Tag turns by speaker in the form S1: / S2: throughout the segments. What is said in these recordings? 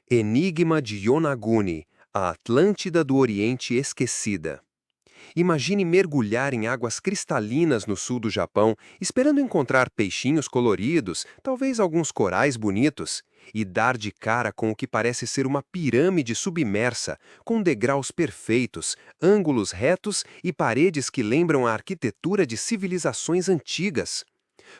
S1: Enigma de Yonaguni, a Atlântida do Oriente esquecida. Imagine mergulhar em águas cristalinas no sul do Japão, esperando encontrar peixinhos coloridos, talvez alguns corais bonitos, e dar de cara com o que parece ser uma pirâmide submersa, com degraus perfeitos, ângulos retos e paredes que lembram a arquitetura de civilizações antigas.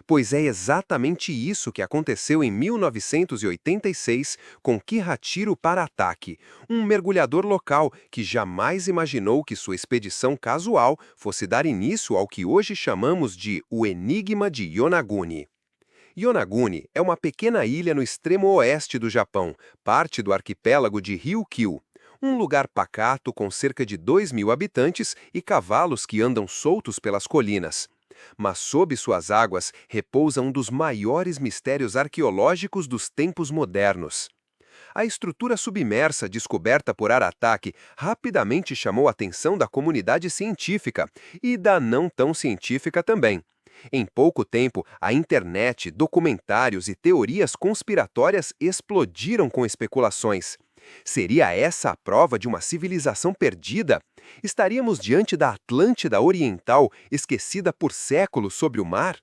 S1: Pois é exatamente isso que aconteceu em 1986 com Kihachiro Parataki, um mergulhador local que jamais imaginou que sua expedição casual fosse dar início ao que hoje chamamos de o Enigma de Yonaguni. Yonaguni é uma pequena ilha no extremo oeste do Japão, parte do arquipélago de Ryukyu. Um lugar pacato com cerca de 2.000 habitantes e cavalos que andam soltos pelas colinas. Mas sob suas águas repousa um dos maiores mistérios arqueológicos dos tempos modernos. A estrutura submersa descoberta por Arataki rapidamente chamou a atenção da comunidade científica e da não tão científica também. Em pouco tempo, a internet, documentários e teorias conspiratórias explodiram com especulações. Seria essa a prova de uma civilização perdida? Estaríamos diante da Atlântida Oriental, esquecida por séculos sob o mar?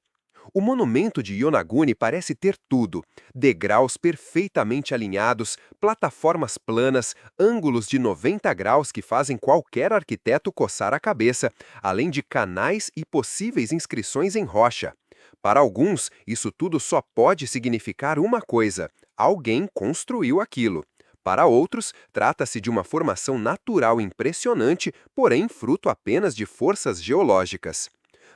S1: O monumento de Yonaguni parece ter tudo: degraus perfeitamente alinhados, plataformas planas, ângulos de 90 graus que fazem qualquer arquiteto coçar a cabeça, além de canais e possíveis inscrições em rocha. Para alguns, isso tudo só pode significar uma coisa: alguém construiu aquilo. Para outros, trata-se de uma formação natural impressionante, porém fruto apenas de forças geológicas.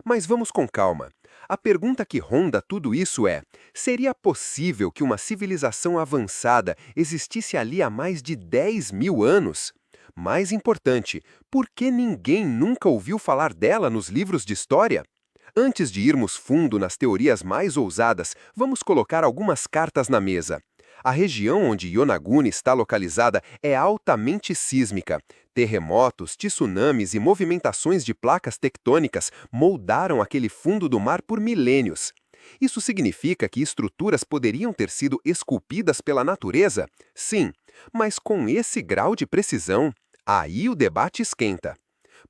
S1: Mas vamos com calma. A pergunta que ronda tudo isso é: seria possível que uma civilização avançada existisse ali há mais de 10.000 anos? Mais importante, por que ninguém nunca ouviu falar dela nos livros de história? Antes de irmos fundo nas teorias mais ousadas, vamos colocar algumas cartas na mesa. A região onde Yonaguni está localizada é altamente sísmica. Terremotos, tsunamis e movimentações de placas tectônicas moldaram aquele fundo do mar por milênios. Isso significa que estruturas poderiam ter sido esculpidas pela natureza? Sim, mas com esse grau de precisão, aí o debate esquenta.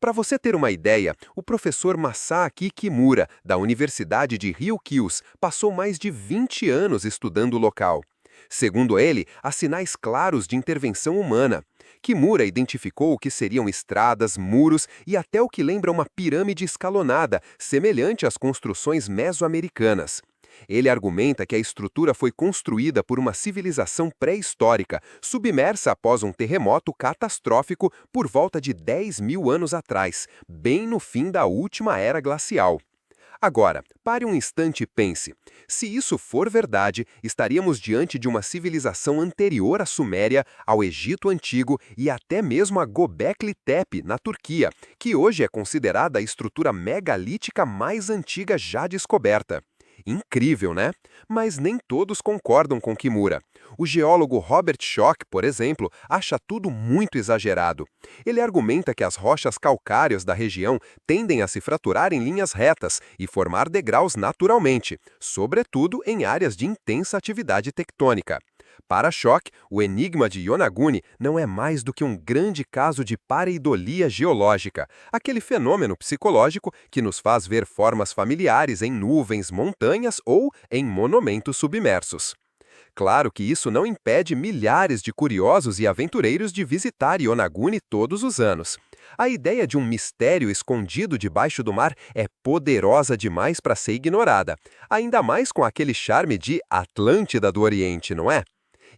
S1: Para você ter uma ideia, o professor Masaaki Kimura, da Universidade de Ryukyu, passou mais de 20 anos estudando o local. Segundo ele, há sinais claros de intervenção humana. Kimura identificou o que seriam estradas, muros e até o que lembra uma pirâmide escalonada, semelhante às construções mesoamericanas. Ele argumenta que a estrutura foi construída por uma civilização pré-histórica, submersa após um terremoto catastrófico por volta de 10.000 anos atrás, bem no fim da última era glacial. Agora, pare um instante e pense. Se isso for verdade, estaríamos diante de uma civilização anterior à Suméria, ao Egito Antigo e até mesmo a Göbekli Tepe, na Turquia, que hoje é considerada a estrutura megalítica mais antiga já descoberta. Incrível, né? Mas nem todos concordam com Kimura. O geólogo Robert Schoch, por exemplo, acha tudo muito exagerado. Ele argumenta que as rochas calcárias da região tendem a se fraturar em linhas retas e formar degraus naturalmente, sobretudo em áreas de intensa atividade tectônica. Para Schoch, o enigma de Yonaguni não é mais do que um grande caso de pareidolia geológica, aquele fenômeno psicológico que nos faz ver formas familiares em nuvens, montanhas ou em monumentos submersos. Claro que isso não impede milhares de curiosos e aventureiros de visitar Yonaguni todos os anos. A ideia de um mistério escondido debaixo do mar é poderosa demais para ser ignorada, ainda mais com aquele charme de Atlântida do Oriente, não é?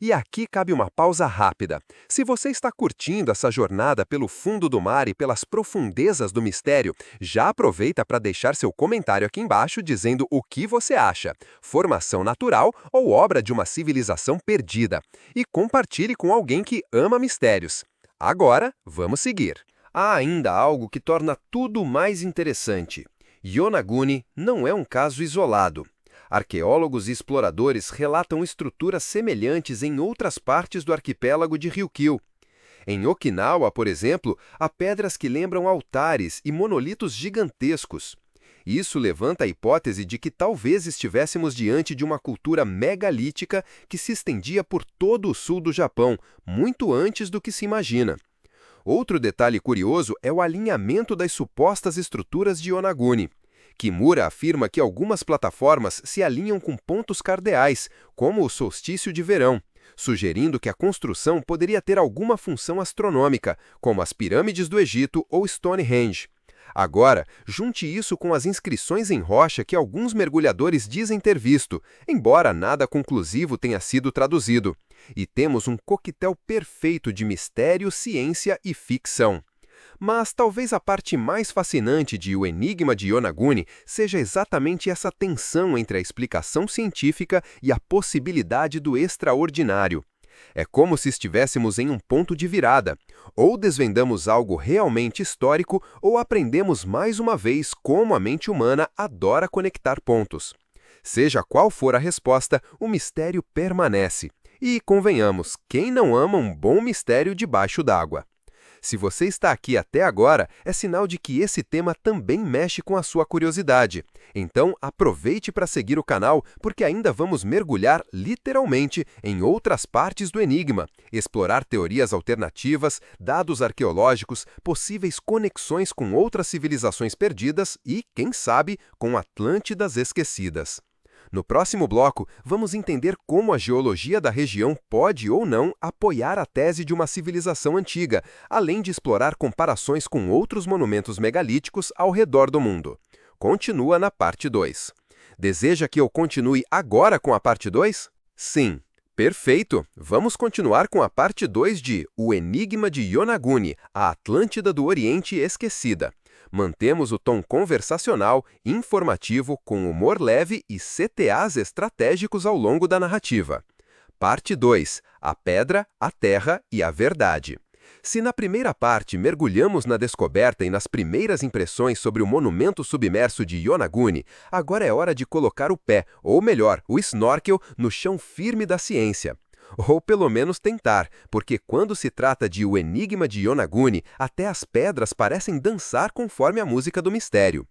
S1: E aqui cabe uma pausa rápida. Se você está curtindo essa jornada pelo fundo do mar e pelas profundezas do mistério, já aproveita para deixar seu comentário aqui embaixo dizendo o que você acha: formação natural ou obra de uma civilização perdida? E compartilhe com alguém que ama mistérios. Agora, vamos seguir. Há ainda algo que torna tudo mais interessante. Yonaguni não é um caso isolado. Arqueólogos e exploradores relatam estruturas semelhantes em outras partes do arquipélago de Ryukyu. Em Okinawa, por exemplo, há pedras que lembram altares e monolitos gigantescos. Isso levanta a hipótese de que talvez estivéssemos diante de uma cultura megalítica que se estendia por todo o sul do Japão, muito antes do que se imagina. Outro detalhe curioso é o alinhamento das supostas estruturas de Yonaguni. Kimura afirma que algumas plataformas se alinham com pontos cardeais, como o solstício de verão, sugerindo que a construção poderia ter alguma função astronômica, como as pirâmides do Egito ou Stonehenge. Agora, junte isso com as inscrições em rocha que alguns mergulhadores dizem ter visto, embora nada conclusivo tenha sido traduzido. E temos um coquetel perfeito de mistério, ciência e ficção. Mas talvez a parte mais fascinante de O Enigma de Yonaguni seja exatamente essa tensão entre a explicação científica e a possibilidade do extraordinário. É como se estivéssemos em um ponto de virada. Ou desvendamos algo realmente histórico, ou aprendemos mais uma vez como a mente humana adora conectar pontos. Seja qual for a resposta, o mistério permanece. E, convenhamos, quem não ama um bom mistério debaixo d'água? Se você está aqui até agora, é sinal de que esse tema também mexe com a sua curiosidade. Então, aproveite para seguir o canal, porque ainda vamos mergulhar, literalmente, em outras partes do enigma, explorar teorias alternativas, dados arqueológicos, possíveis conexões com outras civilizações perdidas e, quem sabe, com Atlântidas esquecidas. No próximo bloco, vamos entender como a geologia da região pode ou não apoiar a tese de uma civilização antiga, além de explorar comparações com outros monumentos megalíticos ao redor do mundo. Continua na parte 2. Deseja que eu continue agora com a parte 2? Sim. Perfeito! Vamos continuar com a parte 2 de O Enigma de Yonaguni, a Atlântida do Oriente Esquecida. Mantemos o tom conversacional, informativo, com humor leve e CTAs estratégicos ao longo da narrativa. Parte 2. A Pedra, a Terra e a Verdade. Se na primeira parte mergulhamos na descoberta e nas primeiras impressões sobre o monumento submerso de Yonaguni, agora é hora de colocar o pé, ou melhor, o snorkel, no chão firme da ciência. Ou pelo menos tentar, porque quando se trata de O Enigma de Yonaguni, até as pedras parecem dançar conforme a música do mistério.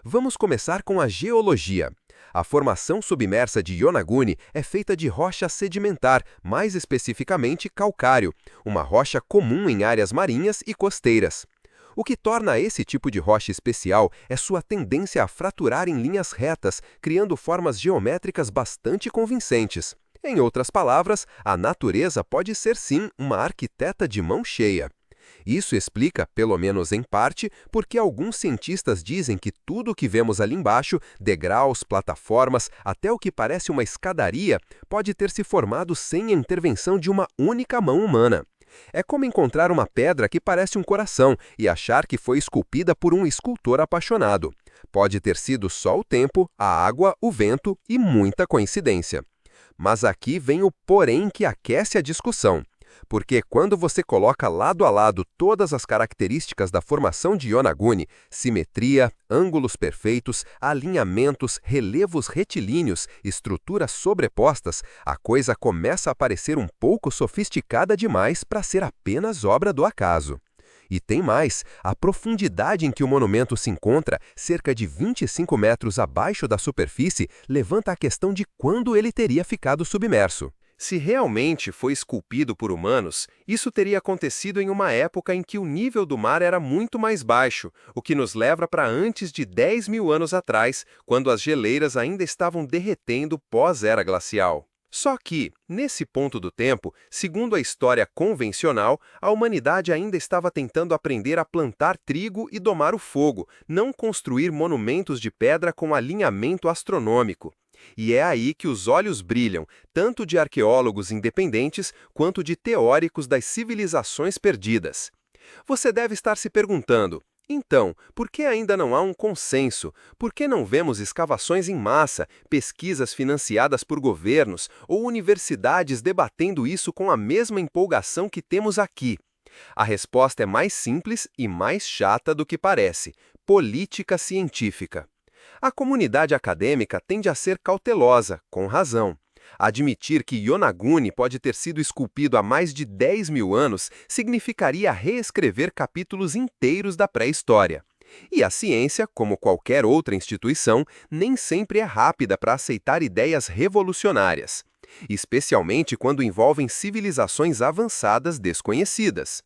S1: Vamos começar com a geologia. A formação submersa de Yonaguni é feita de rocha sedimentar, mais especificamente calcário, uma rocha comum em áreas marinhas e costeiras. O que torna esse tipo de rocha especial é sua tendência a fraturar em linhas retas, criando formas geométricas bastante convincentes. Em outras palavras, a natureza pode ser sim uma arquiteta de mão cheia. Isso explica, pelo menos em parte, porque alguns cientistas dizem que tudo o que vemos ali embaixo, degraus, plataformas, até o que parece uma escadaria, pode ter se formado sem a intervenção de uma única mão humana. É como encontrar uma pedra que parece um coração e achar que foi esculpida por um escultor apaixonado. Pode ter sido só o tempo, a água, o vento e muita coincidência. Mas aqui vem o porém que aquece a discussão. Porque quando você coloca lado a lado todas as características da formação de Yonaguni, simetria, ângulos perfeitos, alinhamentos, relevos retilíneos, estruturas sobrepostas, a coisa começa a parecer um pouco sofisticada demais para ser apenas obra do acaso. E tem mais, a profundidade em que o monumento se encontra, cerca de 25 metros abaixo da superfície, levanta a questão de quando ele teria ficado submerso. Se realmente foi esculpido por humanos, isso teria acontecido em uma época em que o nível do mar era muito mais baixo, o que nos leva para antes de 10.000 anos atrás, quando as geleiras ainda estavam derretendo pós-era glacial. Só que, nesse ponto do tempo, segundo a história convencional, a humanidade ainda estava tentando aprender a plantar trigo e domar o fogo, não construir monumentos de pedra com alinhamento astronômico. E é aí que os olhos brilham, tanto de arqueólogos independentes quanto de teóricos das civilizações perdidas. Você deve estar se perguntando: então, por que ainda não há um consenso? Por que não vemos escavações em massa, pesquisas financiadas por governos ou universidades debatendo isso com a mesma empolgação que temos aqui? A resposta é mais simples e mais chata do que parece: política científica. A comunidade acadêmica tende a ser cautelosa, com razão. Admitir que Yonaguni pode ter sido esculpido há mais de 10.000 anos significaria reescrever capítulos inteiros da pré-história. E a ciência, como qualquer outra instituição, nem sempre é rápida para aceitar ideias revolucionárias, especialmente quando envolvem civilizações avançadas desconhecidas.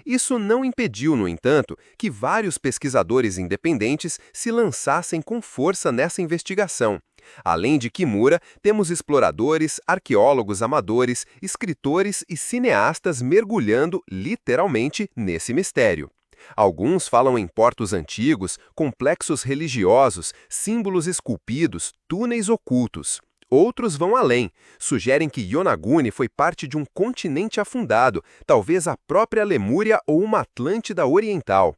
S1: Isso não impediu, no entanto, que vários pesquisadores independentes se lançassem com força nessa investigação. Além de Kimura, temos exploradores, arqueólogos amadores, escritores e cineastas mergulhando, literalmente, nesse mistério. Alguns falam em portos antigos, complexos religiosos, símbolos esculpidos, túneis ocultos. Outros vão além, sugerem que Yonaguni foi parte de um continente afundado, talvez a própria Lemúria ou uma Atlântida oriental.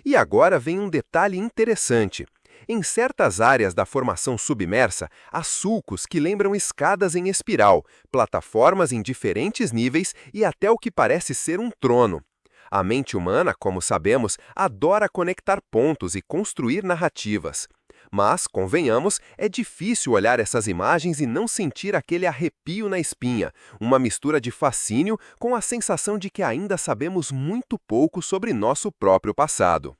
S1: E agora vem um detalhe interessante. Em certas áreas da formação submersa, há sulcos que lembram escadas em espiral, plataformas em diferentes níveis e até o que parece ser um trono. A mente humana, como sabemos, adora conectar pontos e construir narrativas. Mas, convenhamos, é difícil olhar essas imagens e não sentir aquele arrepio na espinha, uma mistura de fascínio com a sensação de que ainda sabemos muito pouco sobre nosso próprio passado.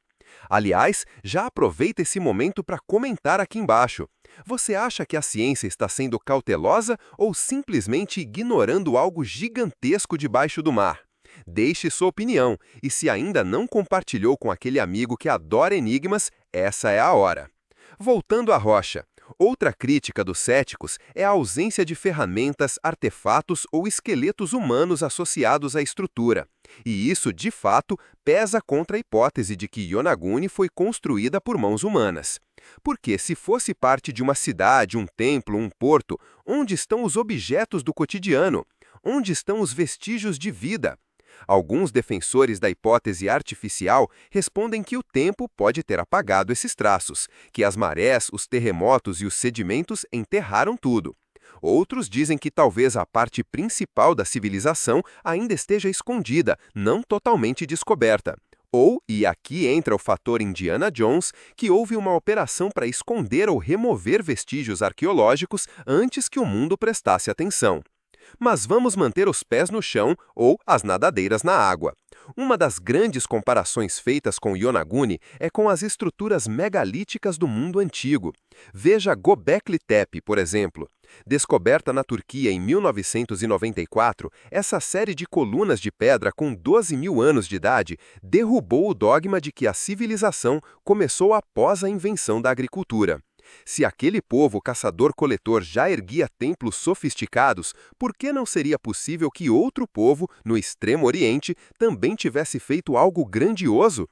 S1: Aliás, já aproveita esse momento para comentar aqui embaixo. Você acha que a ciência está sendo cautelosa ou simplesmente ignorando algo gigantesco debaixo do mar? Deixe sua opinião, e se ainda não compartilhou com aquele amigo que adora enigmas, essa é a hora. Voltando à rocha, outra crítica dos céticos é a ausência de ferramentas, artefatos ou esqueletos humanos associados à estrutura. E isso, de fato, pesa contra a hipótese de que Yonaguni foi construída por mãos humanas. Porque se fosse parte de uma cidade, um templo, um porto, onde estão os objetos do cotidiano? Onde estão os vestígios de vida? Alguns defensores da hipótese artificial respondem que o tempo pode ter apagado esses traços, que as marés, os terremotos e os sedimentos enterraram tudo. Outros dizem que talvez a parte principal da civilização ainda esteja escondida, não totalmente descoberta. Ou, e aqui entra o fator Indiana Jones, que houve uma operação para esconder ou remover vestígios arqueológicos antes que o mundo prestasse atenção. Mas vamos manter os pés no chão ou as nadadeiras na água. Uma das grandes comparações feitas com Yonaguni é com as estruturas megalíticas do mundo antigo. Veja Göbekli Tepe, por exemplo. Descoberta na Turquia em 1994, essa série de colunas de pedra com 12 mil anos de idade derrubou o dogma de que a civilização começou após a invenção da agricultura. Se aquele povo caçador-coletor já erguia templos sofisticados, por que não seria possível que outro povo, no Extremo Oriente, também tivesse feito algo grandioso?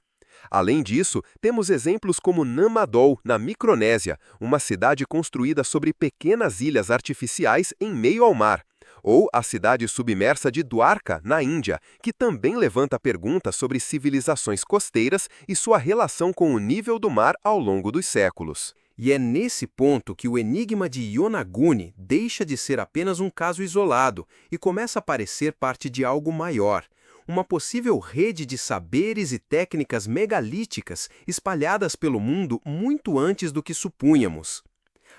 S1: Além disso, temos exemplos como Namadol, na Micronésia, uma cidade construída sobre pequenas ilhas artificiais em meio ao mar. Ou a cidade submersa de Dwarka, na Índia, que também levanta perguntas sobre civilizações costeiras e sua relação com o nível do mar ao longo dos séculos. E é nesse ponto que o enigma de Yonaguni deixa de ser apenas um caso isolado e começa a parecer parte de algo maior, uma possível rede de saberes e técnicas megalíticas espalhadas pelo mundo muito antes do que supunhamos.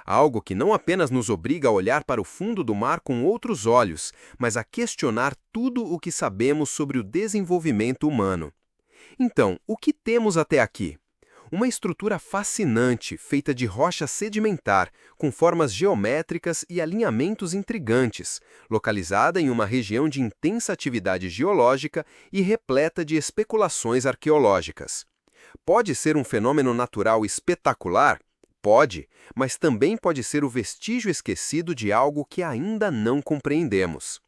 S1: Algo que não apenas nos obriga a olhar para o fundo do mar com outros olhos, mas a questionar tudo o que sabemos sobre o desenvolvimento humano. Então, o que temos até aqui? Uma estrutura fascinante, feita de rocha sedimentar, com formas geométricas e alinhamentos intrigantes, localizada em uma região de intensa atividade geológica e repleta de especulações arqueológicas. Pode ser um fenômeno natural espetacular? Pode, mas também pode ser o vestígio esquecido de algo que ainda não compreendemos.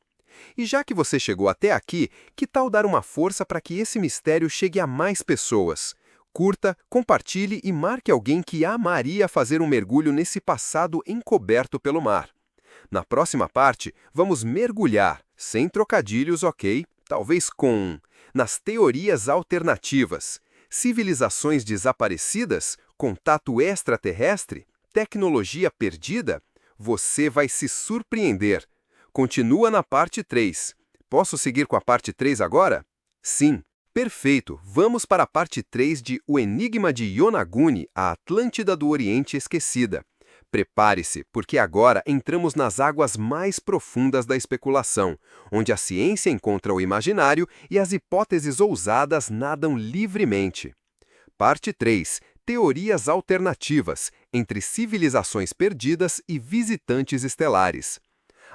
S1: E já que você chegou até aqui, que tal dar uma força para que esse mistério chegue a mais pessoas? Curta, compartilhe e marque alguém que amaria fazer um mergulho nesse passado encoberto pelo mar. Na próxima parte, vamos mergulhar, sem trocadilhos, ok? Talvez nas teorias alternativas. Civilizações desaparecidas? Contato extraterrestre? Tecnologia perdida? Você vai se surpreender. Continua na parte 3. Posso seguir com a parte 3 agora? Sim. Perfeito! Vamos para a parte 3 de O Enigma de Yonaguni, a Atlântida do Oriente Esquecida. Prepare-se, porque agora entramos nas águas mais profundas da especulação, onde a ciência encontra o imaginário e as hipóteses ousadas nadam livremente. Parte 3. Teorias alternativas entre civilizações perdidas e visitantes estelares.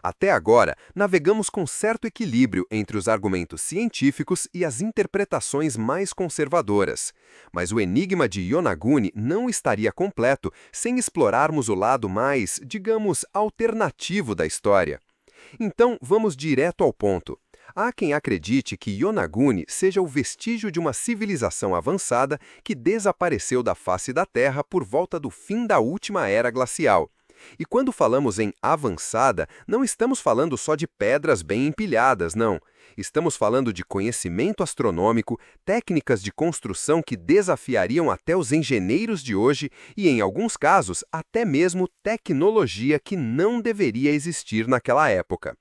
S1: Até agora, navegamos com certo equilíbrio entre os argumentos científicos e as interpretações mais conservadoras. Mas o enigma de Yonaguni não estaria completo sem explorarmos o lado mais, digamos, alternativo da história. Então, vamos direto ao ponto. Há quem acredite que Yonaguni seja o vestígio de uma civilização avançada que desapareceu da face da Terra por volta do fim da última era glacial. E quando falamos em avançada, não estamos falando só de pedras bem empilhadas, não. Estamos falando de conhecimento astronômico, técnicas de construção que desafiariam até os engenheiros de hoje e, em alguns casos, até mesmo tecnologia que não deveria existir naquela época.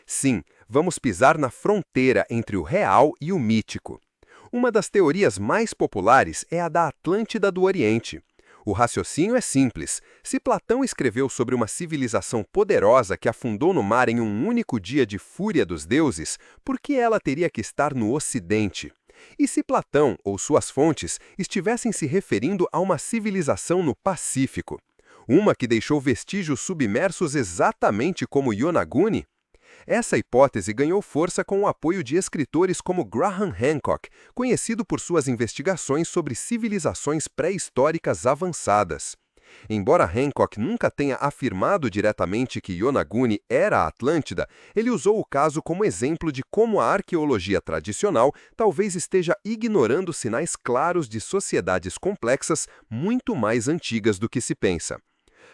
S1: Sim, vamos pisar na fronteira entre o real e o mítico. Uma das teorias mais populares é a da Atlântida do Oriente. O raciocínio é simples. Se Platão escreveu sobre uma civilização poderosa que afundou no mar em um único dia de fúria dos deuses, por que ela teria que estar no Ocidente? E se Platão ou suas fontes estivessem se referindo a uma civilização no Pacífico? Uma que deixou vestígios submersos exatamente como Yonaguni? Essa hipótese ganhou força com o apoio de escritores como Graham Hancock, conhecido por suas investigações sobre civilizações pré-históricas avançadas. Embora Hancock nunca tenha afirmado diretamente que Yonaguni era a Atlântida, ele usou o caso como exemplo de como a arqueologia tradicional talvez esteja ignorando sinais claros de sociedades complexas muito mais antigas do que se pensa.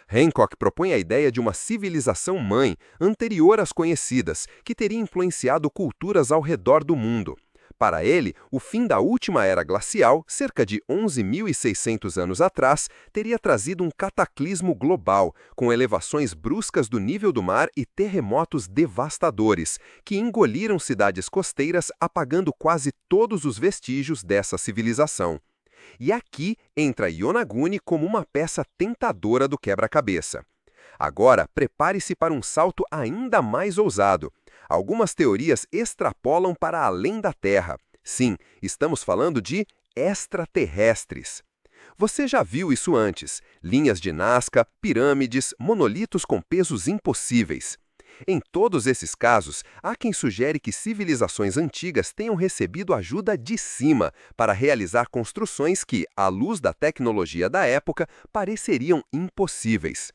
S1: Hancock propõe a ideia de uma civilização-mãe, anterior às conhecidas, que teria influenciado culturas ao redor do mundo. Para ele, o fim da última era glacial, cerca de 11.600 anos atrás, teria trazido um cataclismo global, com elevações bruscas do nível do mar e terremotos devastadores, que engoliram cidades costeiras, apagando quase todos os vestígios dessa civilização. E aqui entra Yonaguni como uma peça tentadora do quebra-cabeça. Agora, prepare-se para um salto ainda mais ousado. Algumas teorias extrapolam para além da Terra. Sim, estamos falando de extraterrestres. Você já viu isso antes: linhas de Nazca, pirâmides, monolitos com pesos impossíveis. Em todos esses casos, há quem sugere que civilizações antigas tenham recebido ajuda de cima para realizar construções que, à luz da tecnologia da época, pareceriam impossíveis.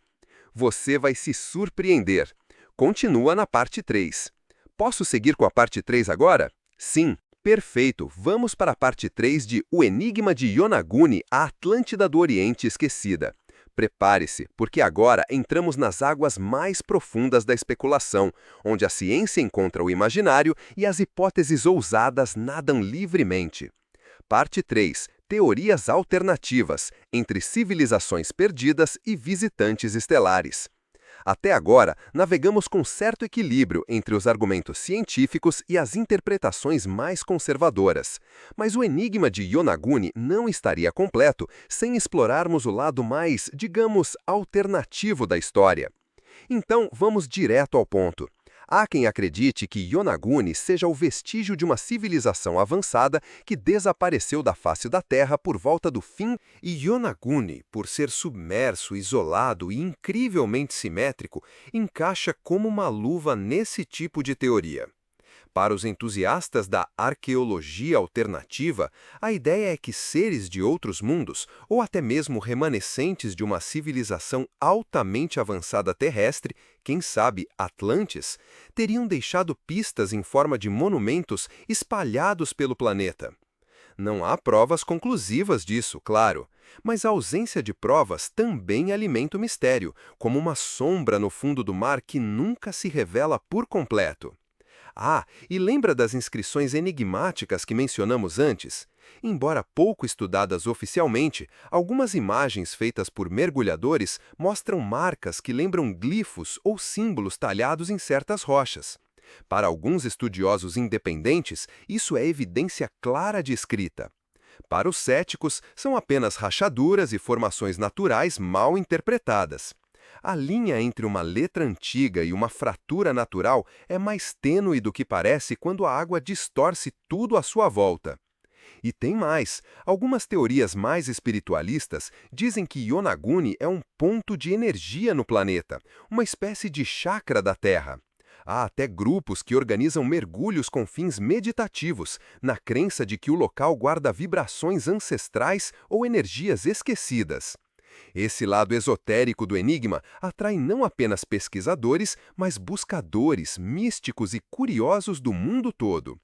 S1: Você vai se surpreender. Continua na parte 3. Posso seguir com a parte 3 agora? Sim, perfeito. Vamos para a parte 3 de O Enigma de Yonaguni, a Atlântida do Oriente Esquecida. Prepare-se, porque agora entramos nas águas mais profundas da especulação, onde a ciência encontra o imaginário e as hipóteses ousadas nadam livremente. Parte 3. Teorias alternativas entre civilizações perdidas e visitantes estelares. Até agora, navegamos com certo equilíbrio entre os argumentos científicos e as interpretações mais conservadoras. Mas o enigma de Yonaguni não estaria completo sem explorarmos o lado mais, digamos, alternativo da história. Então, vamos direto ao ponto. Há quem acredite que Yonaguni seja o vestígio de uma civilização avançada que desapareceu da face da Terra por volta do fim, e Yonaguni, por ser submerso, isolado e incrivelmente simétrico, encaixa como uma luva nesse tipo de teoria. Para os entusiastas da arqueologia alternativa, a ideia é que seres de outros mundos, ou até mesmo remanescentes de uma civilização altamente avançada terrestre, quem sabe Atlantes, teriam deixado pistas em forma de monumentos espalhados pelo planeta. Não há provas conclusivas disso, claro, mas a ausência de provas também alimenta o mistério, como uma sombra no fundo do mar que nunca se revela por completo. Ah, e lembra das inscrições enigmáticas que mencionamos antes? Embora pouco estudadas oficialmente, algumas imagens feitas por mergulhadores mostram marcas que lembram glifos ou símbolos talhados em certas rochas. Para alguns estudiosos independentes, isso é evidência clara de escrita. Para os céticos, são apenas rachaduras e formações naturais mal interpretadas. A linha entre uma letra antiga e uma fratura natural é mais tênue do que parece quando a água distorce tudo à sua volta. E tem mais. Algumas teorias mais espiritualistas dizem que Yonaguni é um ponto de energia no planeta, uma espécie de chakra da Terra. Há até grupos que organizam mergulhos com fins meditativos, na crença de que o local guarda vibrações ancestrais ou energias esquecidas. Esse lado esotérico do enigma atrai não apenas pesquisadores, mas buscadores, místicos e curiosos do mundo todo.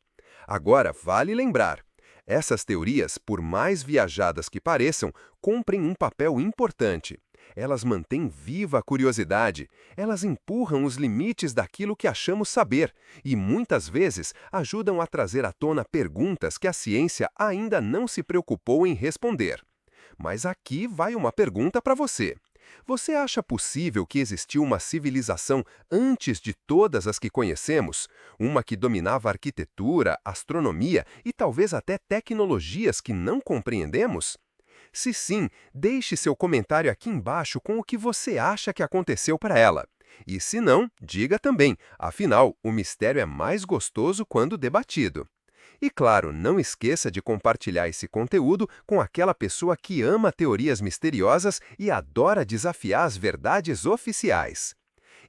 S1: Agora, vale lembrar, essas teorias, por mais viajadas que pareçam, cumprem um papel importante. Elas mantêm viva a curiosidade, elas empurram os limites daquilo que achamos saber e, muitas vezes, ajudam a trazer à tona perguntas que a ciência ainda não se preocupou em responder. Mas aqui vai uma pergunta para você. Você acha possível que existiu uma civilização antes de todas as que conhecemos? Uma que dominava a arquitetura, astronomia e talvez até tecnologias que não compreendemos? Se sim, deixe seu comentário aqui embaixo com o que você acha que aconteceu para ela. E se não, diga também, afinal, o mistério é mais gostoso quando debatido. E claro, não esqueça de compartilhar esse conteúdo com aquela pessoa que ama teorias misteriosas e adora desafiar as verdades oficiais.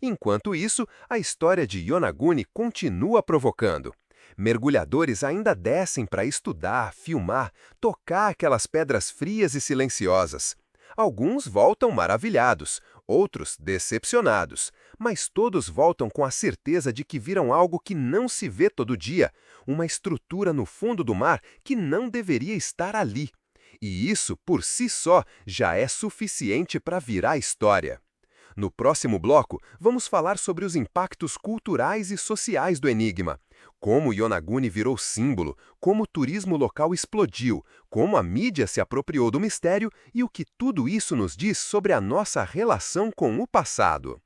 S1: Enquanto isso, a história de Yonaguni continua provocando. Mergulhadores ainda descem para estudar, filmar, tocar aquelas pedras frias e silenciosas. Alguns voltam maravilhados, outros decepcionados, mas todos voltam com a certeza de que viram algo que não se vê todo dia, uma estrutura no fundo do mar que não deveria estar ali. E isso, por si só, já é suficiente para virar história. No próximo bloco, vamos falar sobre os impactos culturais e sociais do enigma. Como Yonaguni virou símbolo, como o turismo local explodiu, como a mídia se apropriou do mistério e o que tudo isso nos diz sobre a nossa relação com o passado.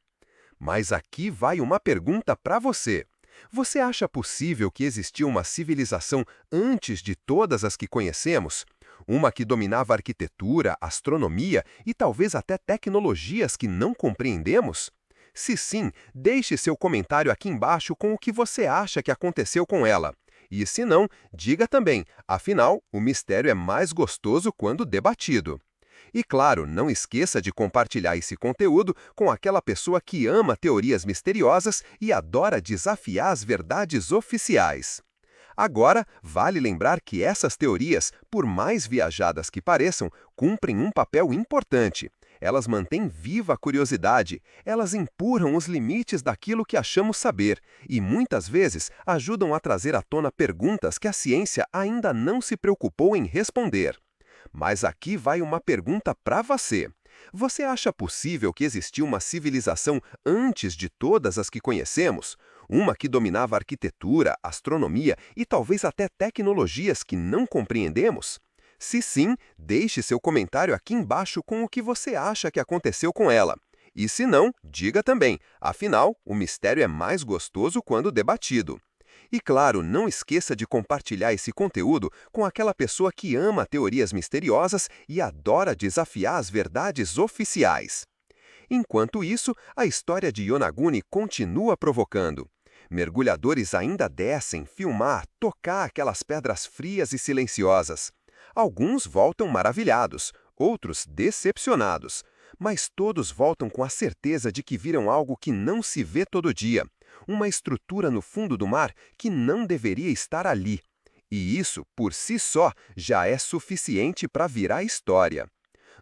S1: Mas aqui vai uma pergunta para você. Você acha possível que existiu uma civilização antes de todas as que conhecemos? Uma que dominava a arquitetura, astronomia e talvez até tecnologias que não compreendemos? Se sim, deixe seu comentário aqui embaixo com o que você acha que aconteceu com ela. E se não, diga também, afinal, o mistério é mais gostoso quando debatido. E claro, não esqueça de compartilhar esse conteúdo com aquela pessoa que ama teorias misteriosas e adora desafiar as verdades oficiais. Agora, vale lembrar que essas teorias, por mais viajadas que pareçam, cumprem um papel importante. Elas mantêm viva a curiosidade, elas empurram os limites daquilo que achamos saber e, muitas vezes, ajudam a trazer à tona perguntas que a ciência ainda não se preocupou em responder. Mas aqui vai uma pergunta para você. Você acha possível que existiu uma civilização antes de todas as que conhecemos? Uma que dominava a arquitetura, astronomia e talvez até tecnologias que não compreendemos? Se sim, deixe seu comentário aqui embaixo com o que você acha que aconteceu com ela. E se não, diga também, afinal, o mistério é mais gostoso quando debatido. E claro, não esqueça de compartilhar esse conteúdo com aquela pessoa que ama teorias misteriosas e adora desafiar as verdades oficiais. Enquanto isso, a história de Yonaguni continua provocando. Mergulhadores ainda descem, filmar, tocar aquelas pedras frias e silenciosas. Alguns voltam maravilhados, outros decepcionados, mas todos voltam com a certeza de que viram algo que não se vê todo dia, uma estrutura no fundo do mar que não deveria estar ali. E isso, por si só, já é suficiente para virar história.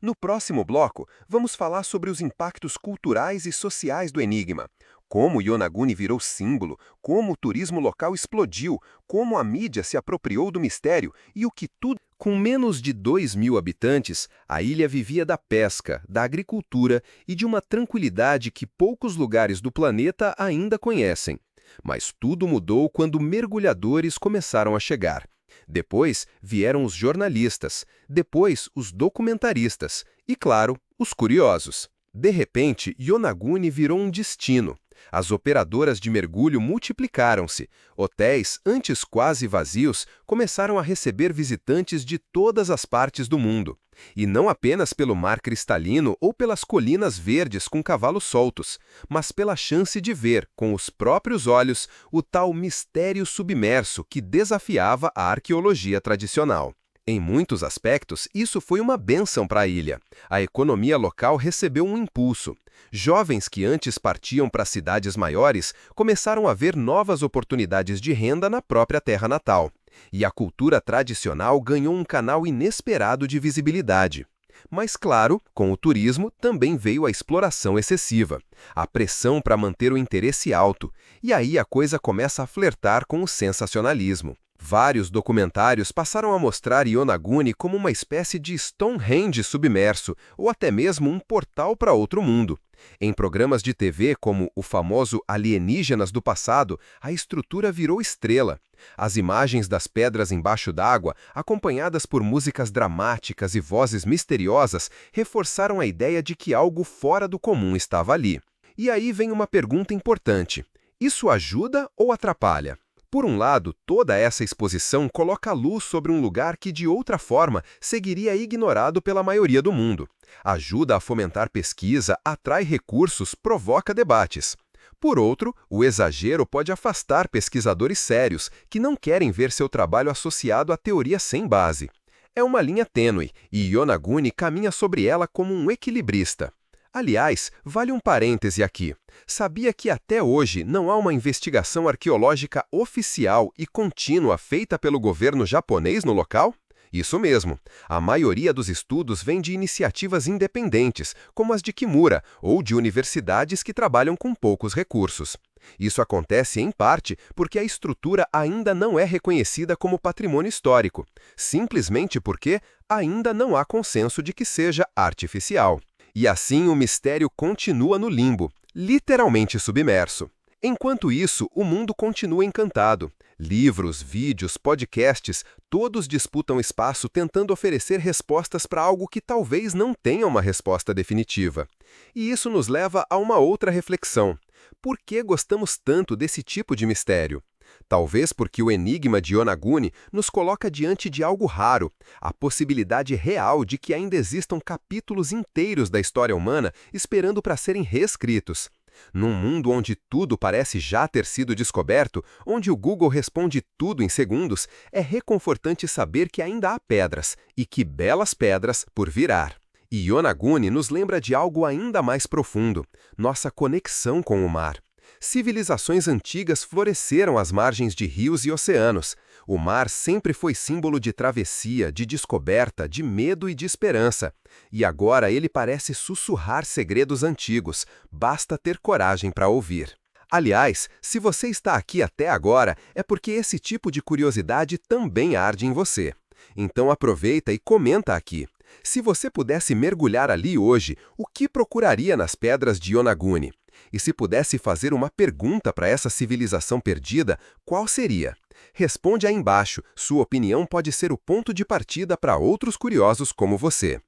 S1: No próximo bloco, vamos falar sobre os impactos culturais e sociais do enigma. Como Yonaguni virou símbolo, como o turismo local explodiu, como a mídia se apropriou do mistério e o que tudo... Com menos de 2.000 habitantes, a ilha vivia da pesca, da agricultura e de uma tranquilidade que poucos lugares do planeta ainda conhecem. Mas tudo mudou quando mergulhadores começaram a chegar. Depois vieram os jornalistas, depois os documentaristas e, claro, os curiosos. De repente, Yonaguni virou um destino. As operadoras de mergulho multiplicaram-se. Hotéis, antes quase vazios, começaram a receber visitantes de todas as partes do mundo. E não apenas pelo mar cristalino ou pelas colinas verdes com cavalos soltos, mas pela chance de ver, com os próprios olhos, o tal mistério submerso que desafiava a arqueologia tradicional. Em muitos aspectos, isso foi uma bênção para a ilha. A economia local recebeu um impulso. Jovens que antes partiam para cidades maiores começaram a ver novas oportunidades de renda na própria terra natal. E a cultura tradicional ganhou um canal inesperado de visibilidade. Mas, claro, com o turismo também veio a exploração excessiva, a pressão para manter o interesse alto, e aí a coisa começa a flertar com o sensacionalismo. Vários documentários passaram a mostrar Yonaguni como uma espécie de Stonehenge submerso, ou até mesmo um portal para outro mundo. Em programas de TV como o famoso Alienígenas do Passado, a estrutura virou estrela. As imagens das pedras embaixo d'água, acompanhadas por músicas dramáticas e vozes misteriosas, reforçaram a ideia de que algo fora do comum estava ali. E aí vem uma pergunta importante: isso ajuda ou atrapalha? Por um lado, toda essa exposição coloca a luz sobre um lugar que, de outra forma, seguiria ignorado pela maioria do mundo. Ajuda a fomentar pesquisa, atrai recursos, provoca debates. Por outro, o exagero pode afastar pesquisadores sérios, que não querem ver seu trabalho associado a teoria sem base. É uma linha tênue, e Yonaguni caminha sobre ela como um equilibrista. Aliás, vale um parêntese aqui. Sabia que até hoje não há uma investigação arqueológica oficial e contínua feita pelo governo japonês no local? Isso mesmo. A maioria dos estudos vem de iniciativas independentes, como as de Kimura, ou de universidades que trabalham com poucos recursos. Isso acontece, em parte, porque a estrutura ainda não é reconhecida como patrimônio histórico, simplesmente porque ainda não há consenso de que seja artificial. E assim o mistério continua no limbo, literalmente submerso. Enquanto isso, o mundo continua encantado. Livros, vídeos, podcasts, todos disputam espaço tentando oferecer respostas para algo que talvez não tenha uma resposta definitiva. E isso nos leva a uma outra reflexão. Por que gostamos tanto desse tipo de mistério? Talvez porque o enigma de Yonaguni nos coloca diante de algo raro, a possibilidade real de que ainda existam capítulos inteiros da história humana esperando para serem reescritos. Num mundo onde tudo parece já ter sido descoberto, onde o Google responde tudo em segundos, é reconfortante saber que ainda há pedras, e que belas pedras por virar. E Yonaguni nos lembra de algo ainda mais profundo, nossa conexão com o mar. Civilizações antigas floresceram às margens de rios e oceanos. O mar sempre foi símbolo de travessia, de descoberta, de medo e de esperança. E agora ele parece sussurrar segredos antigos. Basta ter coragem para ouvir. Aliás, se você está aqui até agora, é porque esse tipo de curiosidade também arde em você. Então aproveita e comenta aqui. Se você pudesse mergulhar ali hoje, o que procuraria nas pedras de Yonaguni? E se pudesse fazer uma pergunta para essa civilização perdida, qual seria? Responde aí embaixo, sua opinião pode ser o ponto de partida para outros curiosos como você.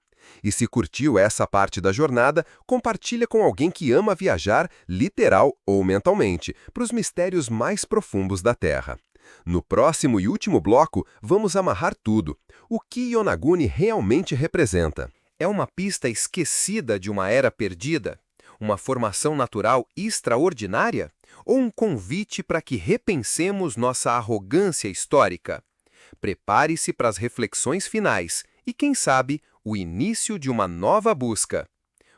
S1: E se curtiu essa parte da jornada, compartilha com alguém que ama viajar, literal ou mentalmente, para os mistérios mais profundos da Terra. No próximo e último bloco, vamos amarrar tudo. O que Yonaguni realmente representa? É uma pista esquecida de uma era perdida? Uma formação natural extraordinária? Ou um convite para que repensemos nossa arrogância histórica? Prepare-se para as reflexões finais e, quem sabe, o início de uma nova busca.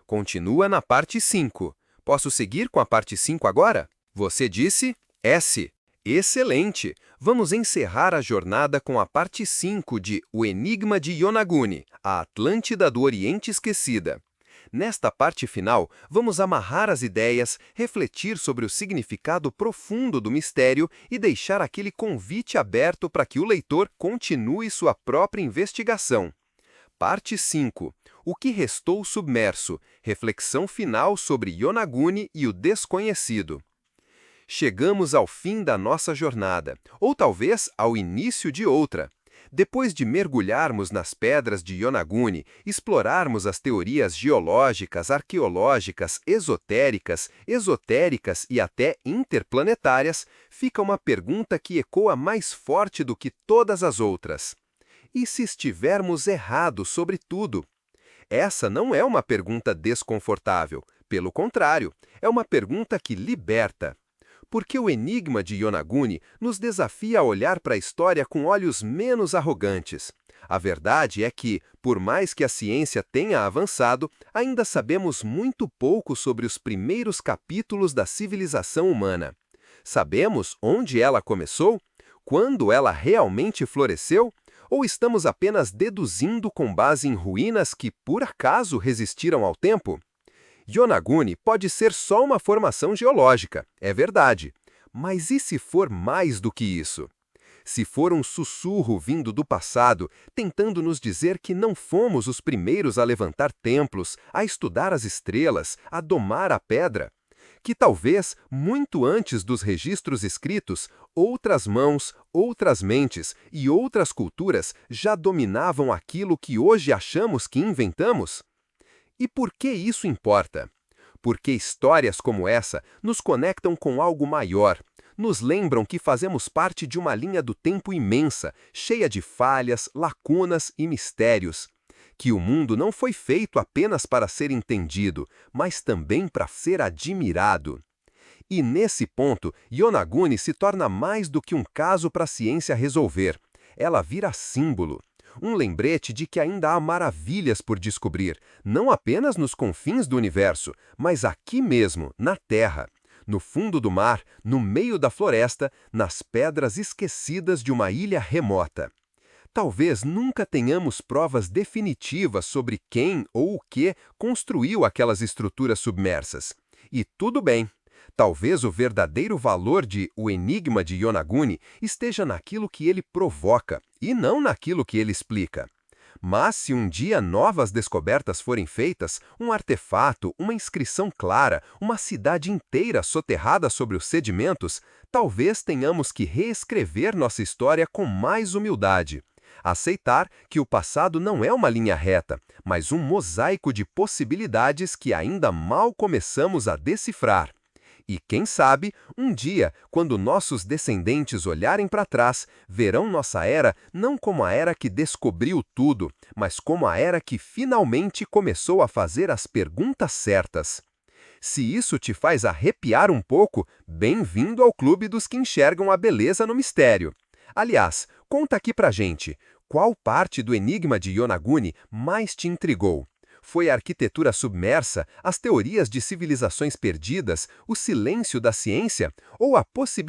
S1: Continua na parte 5. Posso seguir com a parte 5 agora? Você disse S. Excelente! Vamos encerrar a jornada com a parte 5 de O Enigma de Yonaguni, a Atlântida do Oriente Esquecida. Nesta parte final, vamos amarrar as ideias, refletir sobre o significado profundo do mistério e deixar aquele convite aberto para que o leitor continue sua própria investigação. Parte 5. O que restou submerso? Reflexão final sobre Yonaguni e o desconhecido. Chegamos ao fim da nossa jornada, ou talvez ao início de outra. Depois de mergulharmos nas pedras de Yonaguni, explorarmos as teorias geológicas, arqueológicas, esotéricas e até interplanetárias, fica uma pergunta que ecoa mais forte do que todas as outras. E se estivermos errados sobre tudo? Essa não é uma pergunta desconfortável. Pelo contrário, é uma pergunta que liberta. Porque o enigma de Yonaguni nos desafia a olhar para a história com olhos menos arrogantes. A verdade é que, por mais que a ciência tenha avançado, ainda sabemos muito pouco sobre os primeiros capítulos da civilização humana. Sabemos onde ela começou? Quando ela realmente floresceu? Ou estamos apenas deduzindo com base em ruínas que, por acaso, resistiram ao tempo? Yonaguni pode ser só uma formação geológica, é verdade. Mas e se for mais do que isso? Se for um sussurro vindo do passado, tentando nos dizer que não fomos os primeiros a levantar templos, a estudar as estrelas, a domar a pedra? Que talvez, muito antes dos registros escritos, outras mãos, outras mentes e outras culturas já dominavam aquilo que hoje achamos que inventamos? E por que isso importa? Porque histórias como essa nos conectam com algo maior, nos lembram que fazemos parte de uma linha do tempo imensa, cheia de falhas, lacunas e mistérios. Que o mundo não foi feito apenas para ser entendido, mas também para ser admirado. E nesse ponto, Yonaguni se torna mais do que um caso para a ciência resolver. Ela vira símbolo. Um lembrete de que ainda há maravilhas por descobrir, não apenas nos confins do universo, mas aqui mesmo, na Terra. No fundo do mar, no meio da floresta, nas pedras esquecidas de uma ilha remota. Talvez nunca tenhamos provas definitivas sobre quem ou o que construiu aquelas estruturas submersas. E tudo bem. Talvez o verdadeiro valor de O Enigma de Yonaguni esteja naquilo que ele provoca, e não naquilo que ele explica. Mas se um dia novas descobertas forem feitas, um artefato, uma inscrição clara, uma cidade inteira soterrada sobre os sedimentos, talvez tenhamos que reescrever nossa história com mais humildade. Aceitar que o passado não é uma linha reta, mas um mosaico de possibilidades que ainda mal começamos a decifrar. E quem sabe, um dia, quando nossos descendentes olharem para trás, verão nossa era não como a era que descobriu tudo, mas como a era que finalmente começou a fazer as perguntas certas. Se isso te faz arrepiar um pouco, bem-vindo ao clube dos que enxergam a beleza no mistério. Aliás, conta aqui pra gente, qual parte do enigma de Yonaguni mais te intrigou? Foi a arquitetura submersa, as teorias de civilizações perdidas, o silêncio da ciência ou a possibilidade